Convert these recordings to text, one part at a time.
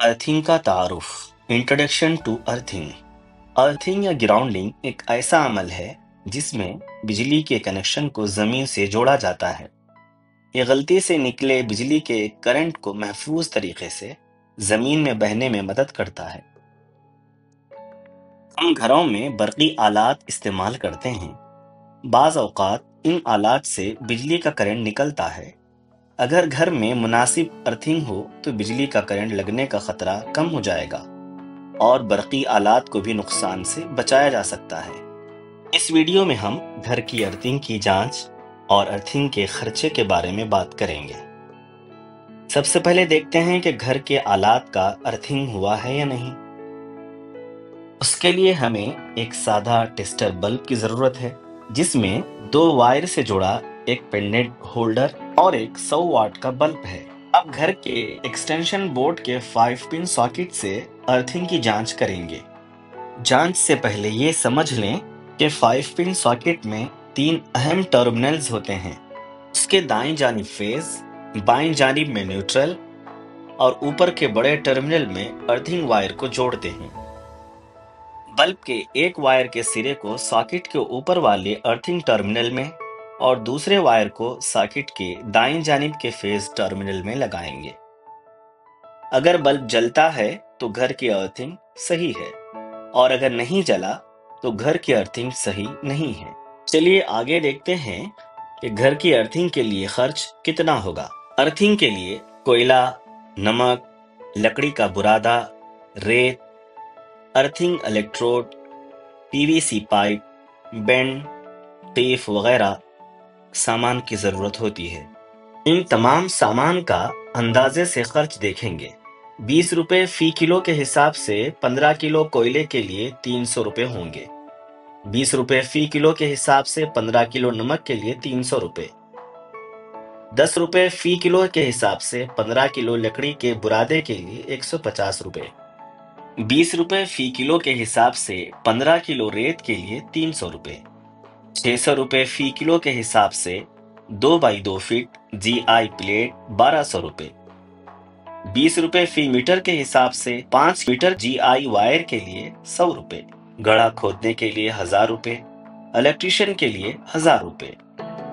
Earthing का तारुफ। Introduction to earthing. Earthing या ग्राउंडिंग एक ऐसा अमल है जिसमें बिजली के कनेक्शन को जमीन से जोड़ा जाता है। ये गलती से निकले बिजली के करंट को महफूज तरीके से जमीन में बहने में मदद करता है। हम घरों में बरकी आलात इस्तेमाल करते हैं। बाज़ औक़ात इन आलात से बिजली का करंट निकलता है। अगर घर में मुनासिब अर्थिंग हो तो बिजली का करंट लगने का खतरा कम हो जाएगा और बरकी आलात को भी नुकसान से बचाया जा सकता है। इस वीडियो में हम घर की अर्थिंग की जांच और अर्थिंग के खर्चे के बारे में बात करेंगे। सबसे पहले देखते हैं कि घर के आलात का अर्थिंग हुआ है या नहीं। उसके लिए हमें एक सादा टेस्टर बल्ब की जरूरत है, जिसमें 2 वायर से जुड़ा एक पेंडेंट होल्डर और एक 100 वाट का बल्ब है। अब घर के एक्सटेंशन बोर्ड के 5 पिन सॉकेट से अर्थिंग की जांच करेंगे। जांच से पहले ये समझ लें कि 5 पिन सॉकेट में 3 अहम टर्मिनल्स होते हैं। उसके दाएं जानिब फेज, बाएं जानिब में न्यूट्रल और ऊपर के बड़े टर्मिनल में अर्थिंग वायर को जोड़ते हैं। बल्ब के एक वायर के सिरे को सॉकेट के ऊपर वाले अर्थिंग टर्मिनल में और दूसरे वायर को सॉकेट के दाएं जानिब के फेज टर्मिनल में लगाएंगे। अगर बल्ब जलता है तो घर की अर्थिंग सही है और अगर नहीं जला तो घर की अर्थिंग सही नहीं है। चलिए आगे देखते हैं कि घर की अर्थिंग के लिए खर्च कितना होगा। अर्थिंग के लिए कोयला, नमक, लकड़ी का बुरादा, रेत, earthing electrode, PVC pipe, bend, tape वगैरह सामान की जरूरत होती है। इन तमाम सामान का अंदाजे से खर्च देखेंगे। 20 रुपए फी किलो के हिसाब से 15 किलो कोयले के लिए 300 रुपए होंगे। 20 रुपए फी किलो के हिसाब से 15 किलो नमक के लिए 300 रुपए। 10 रुपए फी किलो के हिसाब से 15 किलो लकड़ी के बुरादे के लिए 150 रुपए। 20 रुपए फी किलो के हिसाब से 15 किलो रेत के लिए 300 रुपए। 600 रुपए फी किलो के हिसाब से 2 बाई 2 फीट GI प्लेट 1200 रुपए। 20 रुपए फी मीटर के हिसाब से 5 मीटर GI वायर के लिए 100 रुपए। गड्ढा खोदने के लिए 1000 रुपए, इलेक्ट्रीशियन के लिए 1000 रुपए।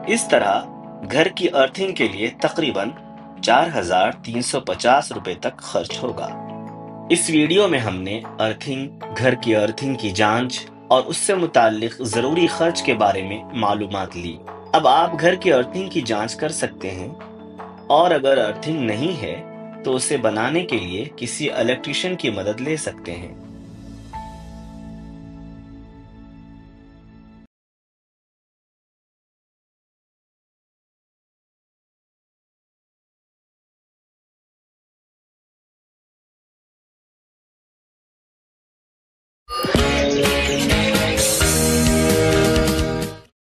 इस तरह घर की अर्थिंग के लिए तकरीबन 4350 रुपए तक खर्च होगा। इस वीडियो में हमने अर्थिंग, घर की अर्थिंग की जांच और उससे मुताल्लिक जरूरी खर्च के बारे में मालूमात ली। अब आप घर की अर्थिंग की जांच कर सकते हैं और अगर अर्थिंग नहीं है तो उसे बनाने के लिए किसी इलेक्ट्रीशियन की मदद ले सकते हैं।